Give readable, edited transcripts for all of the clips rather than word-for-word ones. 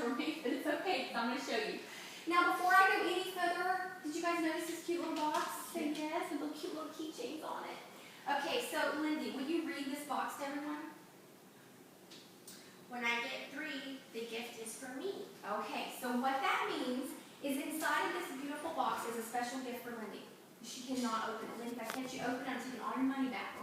Modular Mates, but it's okay because I'm going to show you. Now, before I go any further, did you guys notice this cute little box? Say yes, with little cute little keychains on it. Okay, so Lindy, will you read this box to everyone? When I get 3, the gift is for me. Okay, so what that means is inside of this beautiful box is a special gift for Lindy. She cannot open it. Lindy, if I catch you open it, I'm taking all your money back.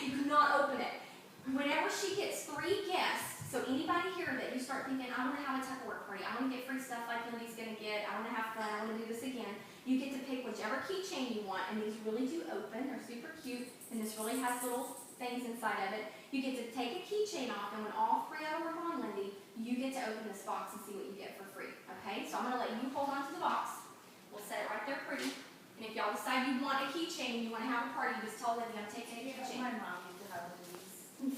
You cannot open it. Whenever she gets 3 guests, so anybody here that you start thinking, I want to have a Tupperware party, I want to get free stuff like Lindy's going to get, I want to have fun, I want to do this again, you get to pick whichever keychain you want, and these really do open. They're super cute, and this really has little things inside of it. You get to take a keychain off, and when all 3 of them are on, Lindy, you get to open this box and see what you get for free. Okay? So I'm going to let you hold on to the box. We'll set it right there pretty. And if y'all decide you want a keychain and you want to have a party, you just tell Lindy, I'm taking a keychain. My mom used to have these.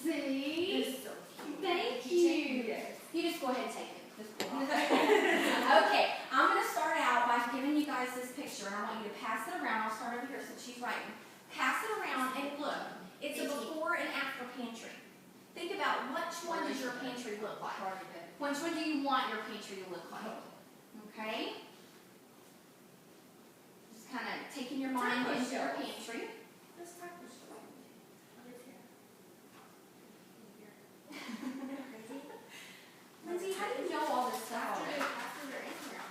See? This is so cute. Thank you. You just go ahead and take it. Just pull it off. Okay, I'm going to start out by giving you guys this picture, and I want you to pass it around. I'll start over here since she's writing. Pass it around, and look, it's a before and after pantry. Think about which one does your pantry look like? Which one do you want your pantry to look like? Okay? Just kind of taking your mind into your pantry. Lindsay, how do you know all this stuff already? After they're in here.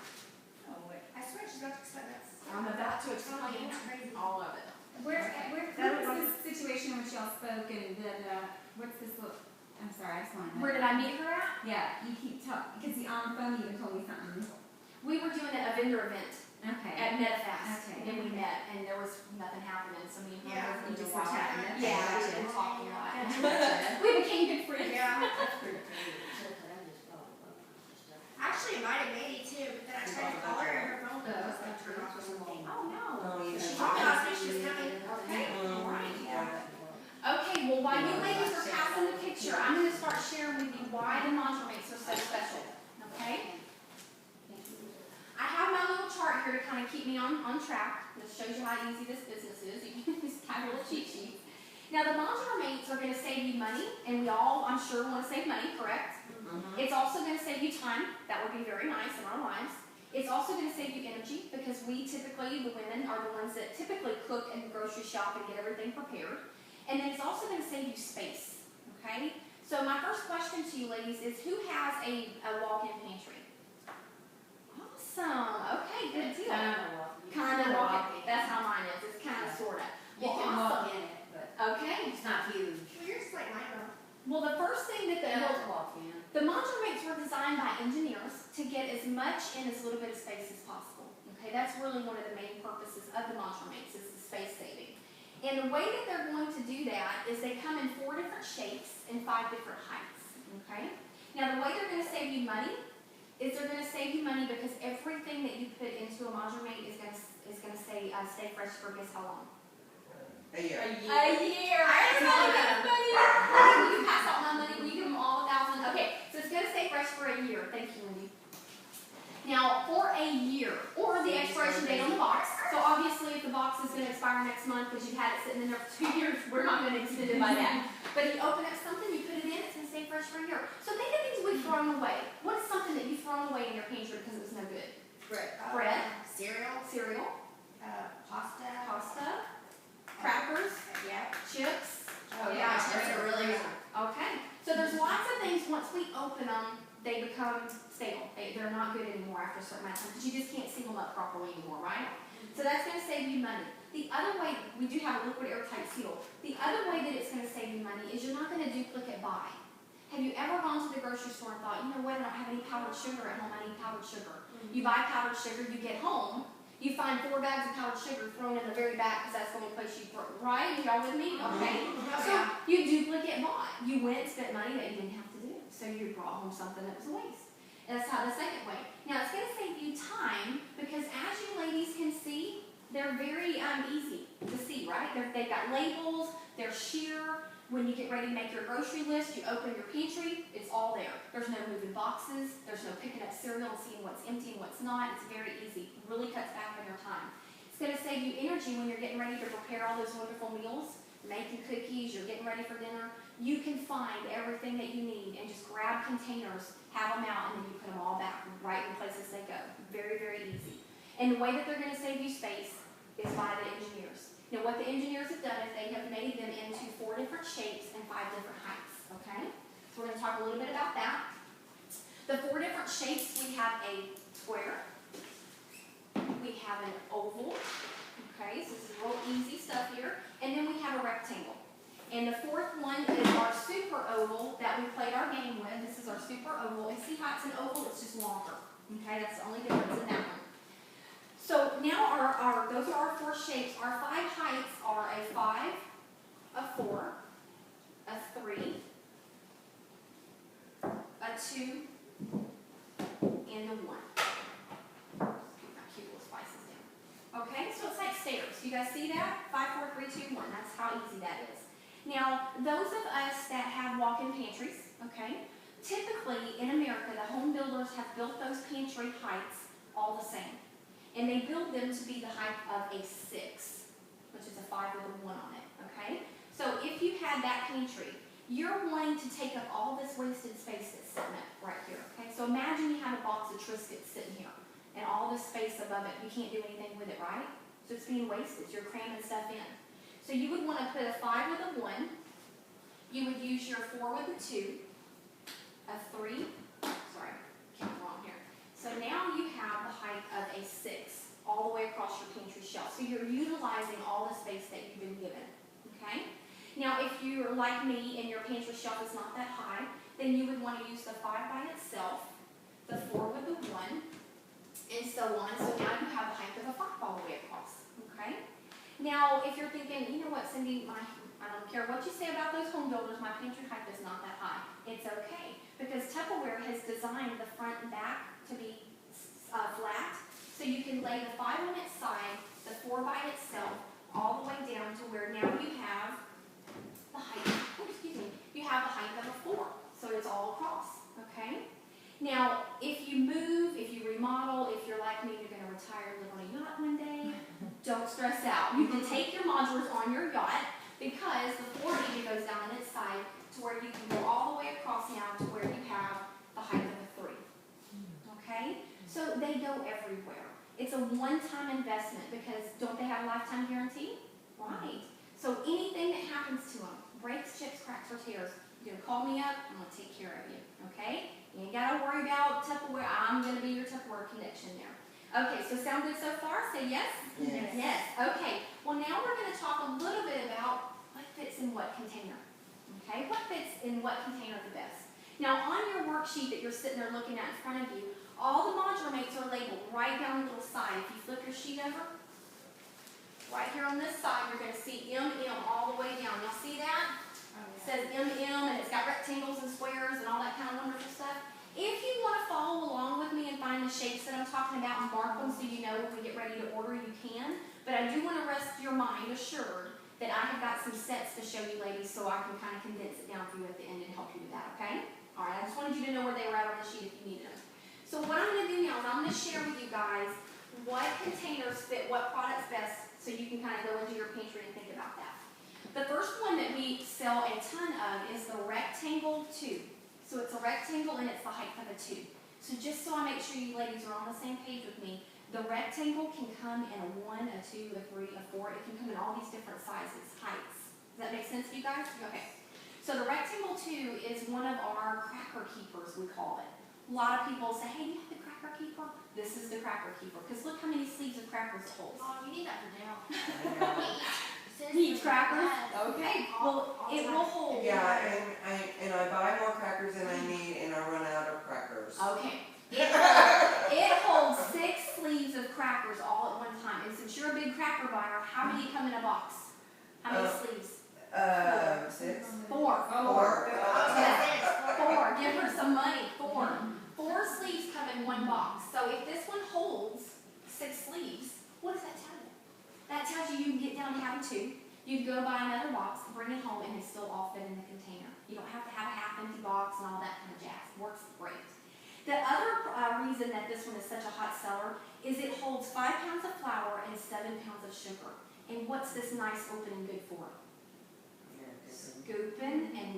Oh, wait. I swear she's about to explain that. I'm about to explain all of it. Where was this situation in which y'all spoke and then, what's this look? I'm sorry, I just want to know. Where did I meet her at? Yeah, you keep talking, because on the phone you even told me something. We were doing a vendor event Okay. at MetaFast, Okay. and we met, and there was nothing happening, so me and her Yeah, both you just just were were chatting. chatting. Yeah, Okay, we've been gotcha. talking a lot. Gotcha. We became good friends. Yeah. That's pretty cool. Actually invited Mandy too, but then I tried to call her and her phone was like turned off or something. Oh, no. She told me last week she was coming. Okay, all right. Okay, well, while you ladies are passing the picture, I'm going to start sharing with you why the Modular Mates are so special, okay? I have my little chart here to kind of keep me on track. This shows you how easy this business is. You can just have your little cheat sheets. Now, the Modular Mates are going to save you money, and we all, I'm sure, want to save money, correct? It's also going to save you time. That would be very nice in our lives. It's also going to save you energy because we typically, the women, are the ones that typically cook and grocery shop and get everything prepared. And then it's also going to save you space, okay? So my first question to you ladies is, who has a walk-in pantry? Awesome. Okay, good deal. Kind of walk-in. That's how mine is. It's kind of, sort of. You can walk in it, but Okay. it's not huge. Well, yours is like mine though. Well, the first thing that Walk in. the Modular Mates were designed by engineers to get as much in as little bit of space as possible. Okay, that's really one of the main purposes of the Modular Mates is the space saving. And the way that they're going to do that is they come in 4 different shapes and 5 different heights. Okay. Now the way they're going to save you money is they're going to save you money because everything that you put into a Modular Mate is going to stay fresh for guess how long? A year. A year. I know that's funny. Will you pass out my money? Will you give them all 1,000? Okay, so it's going to stay fresh for a year. Thank you, Wendy. Now, for a year, or the expiration date on the box. So obviously, if the box is going to expire next month because you've had it sitting in there for 2 years, we're not going to extend it by that. But you open up something, you put it in, it's going to stay fresh for a year. So think of things we've thrown away. What is something that you've thrown away in your pantry because it was no good? Bread. Cereal, Pasta. crackers, Yeah. chips. Oh yeah, chips are really good. Okay, so there's lots of things, once we open them, they become stale. They're not good anymore after a certain amount of time, because you just can't seal them up properly anymore, right? So that's going to save you money. The other way, we do have a liquid airtight seal. The other way that it's going to save you money is you're not going to duplicate buy. Have you ever gone to the grocery store and thought, you know what, I don't have any powdered sugar at home, I need powdered sugar. You buy powdered sugar, you get home, you find 4 bags of powdered sugar thrown in the very back because that's the only place you throw it, right? Y'all with me? Okay. So you duplicate bought. You went and spent money that you didn't have to do. So you brought home something that was a waste. And that's how the second way. Now it's going to save you time because as you ladies can see, they're very easy to see, right? They've got labels, they're sheer. When you get ready to make your grocery list, you open your pantry, it's all there. There's no moving boxes, there's no picking up cereal and seeing what's empty and what's not. It's very easy. It really cuts back on your time. It's going to save you energy when you're getting ready to prepare all those wonderful meals, make making cookies, you're getting ready for dinner, you can find everything that you need and just grab containers, have them out, and then you put them all back right in places they go. Very, very easy. And the way that they're going to save you space is by the engineers. Now, what the engineers have done is they have made them into 4 different shapes and 5 different heights, okay? So we're going to talk a little bit about that. The 4 different shapes, we have a square, we have an oval, okay, so this is real easy stuff here, and then we have a rectangle. And the 4th one is our super oval that we played our game with. This is our super oval, and see how it's an oval? It's just longer, okay? That's the only difference in that one. So now those are our 4 shapes. Our 5 heights are a 5, a 4, a 3, a 2, and a 1. Keep my cute little spices down. Okay, so it's like stairs. You guys see that? 5, 4, 3, 2, 1. That's how easy that is. Now, those of us that have walk-in pantries, okay, typically in America, the home builders have built those pantry heights all the same. And they build them to be the height of a 6, which is a 5 with a 1 on it, okay? So if you had that pantry, you're wanting to take up all this wasted space that's sitting up right here, okay? So imagine you have a box of Triscuits sitting here, and all this space above it, you can't do anything with it, right? So it's being wasted, you're cramming stuff in. So you would want to put a 5 with a 1, you would use your 4 with a 2, a 3, sorry, count wrong here. So now you have the height of a 6 all the way across your pantry shelf. So you're utilizing all the space that you've been given, okay? Now if you're like me and your pantry shelf is not that high, then you would want to use the 5 by itself, the 4 with the 1, and so on. So now you have the height of a 5 all the way across, okay? Now, if you're thinking, you know what, Cindy, I don't care what you say about those home builders, my pantry height is not that high. It's okay, because Tupperware has designed the front and back to be flat, so you can lay the 5 on its side, the 4 by itself, all the way down to where now you have the height, you have the height of a 4, so it's all across, okay? Now, if you move, if you remodel, if you're like me, you're going to retire and live on a yacht one day, don't stress out. You can take your modulars on your yacht because the 4 even goes down on its side to where you can go all the way across now to where you have the height of a 3. Okay? So they go everywhere. It's a one-time investment because don't they have a lifetime guarantee? Right. So anything that happens to them, breaks, chips, cracks, or tears, you're going to call me up, I'm going to take care of you. Okay? You ain't got to worry about Tupperware. I'm going to be your Tupperware connection there. Okay, so sound good so far? Say yes? Yes. Yes. Okay. Well, now we're going to talk a little bit about what fits in what container. Okay? What fits in what container the best? Now, on your worksheet that you're sitting there looking at in front of you, all the Modular Mates are labeled right down the little side. If you flip your sheet over, right here on this side, you're going to see MM all the way down. Y'all see that? It says MM, and it's got rectangles and squares and all that kind of wonderful stuff. If you want to follow along with me and find the shapes that I'm talking about and mark them so you know when we get ready to order, you can. But I do want to rest your mind assured that I have got some sets to show you ladies so I can kind of condense it down for you at the end and help you with that, okay? All right, I just wanted you to know where they were at on the sheet if you needed them. So what I'm going to do now is I'm going to share with you guys what containers fit what products best so you can kind of go into your pantry and think about that. The first one that we sell a ton of is the rectangle 2. So it's a rectangle and it's the height of a 2. So just so I make sure you ladies are on the same page with me, the rectangle can come in a 1, a 2, a 3, a 4. It can come in all these different sizes, heights. Does that make sense to you guys? Okay. So the rectangle 2 is one of our cracker keepers, we call it. A lot of people say, hey, do you have the cracker keeper? This is the cracker keeper, because look how many sleeves of crackers it holds. Oh, you need that for now. He eats crackers? Okay, well, it will hold. Yeah, and I buy more crackers than I need, and I run out of crackers. Okay. It holds 6 sleeves of crackers all at one time. And since you're a big cracker buyer, how many come in a box? How many sleeves? 6? 4. 4. Yes, 4. Give her some money. 4. 4 sleeves come in one box. So if this one holds 6 sleeves, what does that tell you? That tells you can get down to having 2. You can go buy another box, bring it home, and it still all fit in the container. You don't have to have a half-empty box and all that kind of jazz. Works great. The other reason that this one is such a hot seller is it holds 5 pounds of flour and 7 pounds of sugar. And what's this nice opening good for?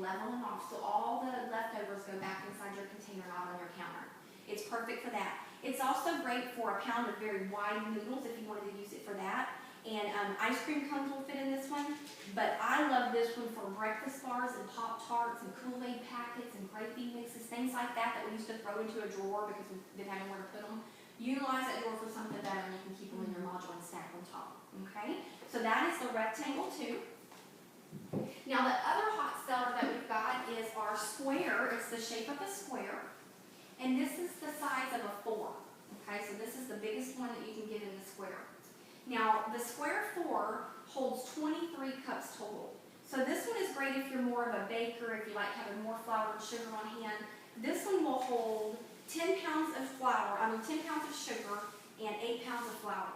and level them off so all the leftovers go back inside your container, not on your counter. It's perfect for that. It's also great for a pound of very wide noodles if you wanted to use it for that. And ice cream cones will fit in this one. But I love this one for breakfast bars and Pop-Tarts and Kool-Aid packets and gravy mixes, things like that that we used to throw into a drawer because we didn't have anywhere to put them. Utilize that drawer for something better and you can keep them in your module and stack on top. Okay? So that is the rectangle too. Now the other hot seller that we've got is our square. It's the shape of a square. And this is the size of a 4. Okay, so this is the biggest one that you can get in the square. Now the square 4 holds 23 cups total. So this one is great if you're more of a baker, if you like having more flour and sugar on hand. This one will hold 10 pounds of 10 pounds of sugar and 8 pounds of flour.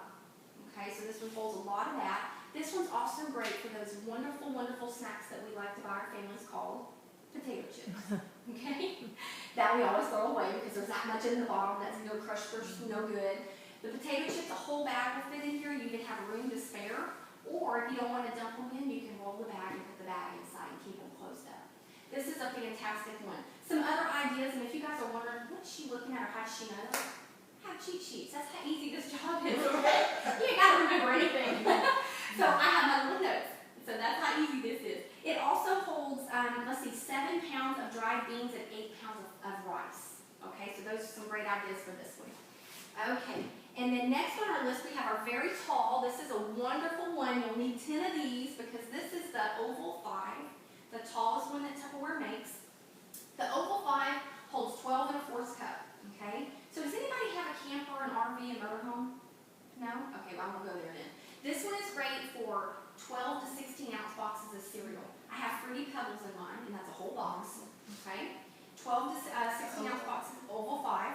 Okay, so this one holds a lot of that. This one's also great for those wonderful, wonderful snacks that we like to buy our families called potato chips. Okay? That we always throw away because there's that much in the bottom that's no crushed or no good. The potato chips, a whole bag will fit in here. You can have room to spare. Or if you don't want to dump them in, you can roll the bag and put the bag inside and keep them closed up. This is a fantastic one. Some other ideas, and if you guys are wondering, what's she looking at or how she knows? I have cheat sheets. That's how easy this job is. You ain't got to remember anything. So I have my little notes. So that's how easy this is. It also holds, 7 pounds of dried beans and 8 pounds of rice. Okay, so those are some great ideas for this one. Okay, and then next on our list we have our very tall. This is a wonderful one. You'll need 10 of these because this is the Oval 5, the tallest one that Tupperware makes. The Oval 5 holds 12 1/4 cup. Okay, so does anybody have a camper, an RV, a motorhome? No? Okay, well I'm going to go there then. This one is great for 12 to 16 ounce boxes of cereal. I have Fruity Pebbles in mine, and that's a whole box. Okay, 12 to 16 ounce boxes, Oval 5.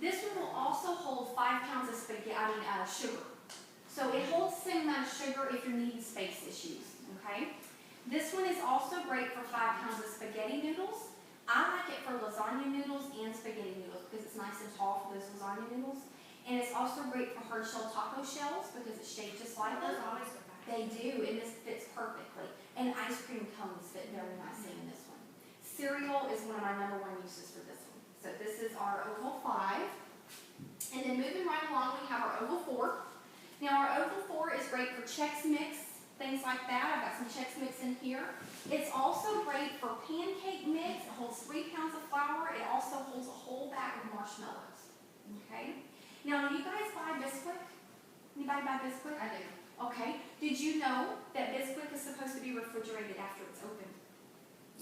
This one will also hold 5 pounds of sugar. So it holds the same amount of sugar if you're needing space issues. Okay, this one is also great for 5 pounds of spaghetti noodles. I like it for lasagna noodles and spaghetti noodles because it's nice and tall for those lasagna noodles. And it's also great for hard shell taco shells because it's shaped just like those. They do, and this fits perfectly. And ice cream cones fit very nicely in this one. Cereal is one of my #1 uses for this one. So this is our Oval 5. And then moving right along, we have our Oval 4. Now our Oval 4 is great for Chex Mix, things like that. I've got some Chex Mix in here. It's also great for pancake mix. It holds 3 pounds of flour. It also holds a whole bag of marshmallows. Okay? Now, do you guys buy Bisquick? Anybody buy Bisquick? I do. Okay. Did you know that Bisquick is supposed to be refrigerated after it's opened?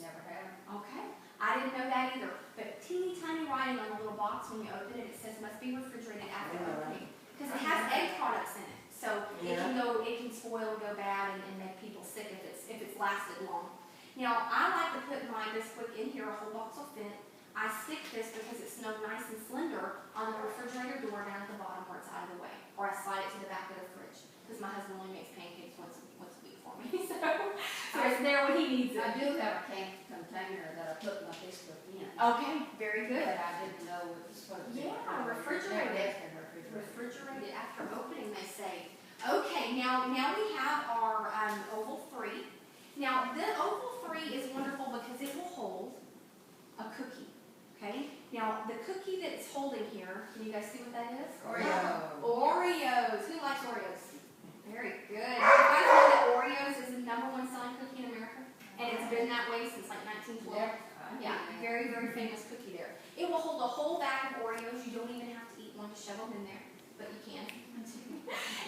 Never have. Okay. I didn't know that either. But teeny tiny writing on the little box when you open it, it says must be refrigerated after opening. Because it has egg products in it. So it can spoil and go bad and make people sick if it's lasted long. Now, I like to put my Bisquick in here, a whole box will fit. I stick this because it's so nice and slender on the refrigerator door down at the bottom where it's out of the way. Or I slide it to the back of the fridge because my husband only makes pancakes once a week for me. So it's there when he needs it. I do have a container that I put my Bisquick in. Okay, very good. But I didn't know it was supposed to be. Yeah, refrigerated. Refrigerated after opening, they say. Okay, now we have our Oval 3. Now the Oval 3 is wonderful because it will hold a cookie. Okay, now the cookie that it's holding here, can you guys see what that is? Oreo. Oreos. Who likes Oreos? Very good. You guys know that Oreos is the #1 selling cookie in America? And it's been that way since like 1912. Yeah, very, very famous cookie there. It will hold a whole bag of Oreos. You don't even have to eat one to shove them in there, but you can.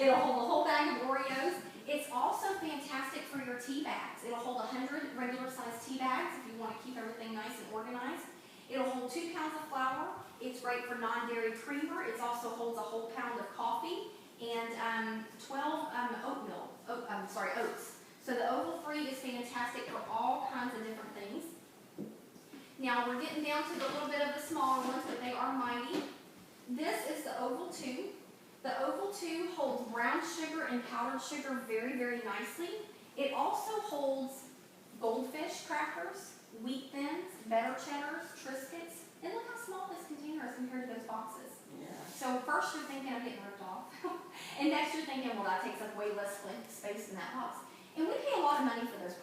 It'll hold a whole bag of Oreos. It's also fantastic for your tea bags. It'll hold 100 regular sized tea bags if you want to keep everything nice and organized. It'll hold 2 pounds of flour. It's great for non-dairy creamer. It also holds a whole pound of coffee and 12 oats. So the Oval 3 is fantastic for all kinds of different things. Now we're getting down to the little bit of the smaller ones, but they are mighty. This is the Oval 2. The Oval 2 holds brown sugar and powdered sugar very, very nicely. It also holds goldfish crackers, wheat thins, better cheddars, Triscuits, and look how small this container is compared to those boxes. Yeah. So first you're thinking I'm getting ripped off, and next you're thinking, well, that takes up way less space in that box. And we pay a lot of money for those products.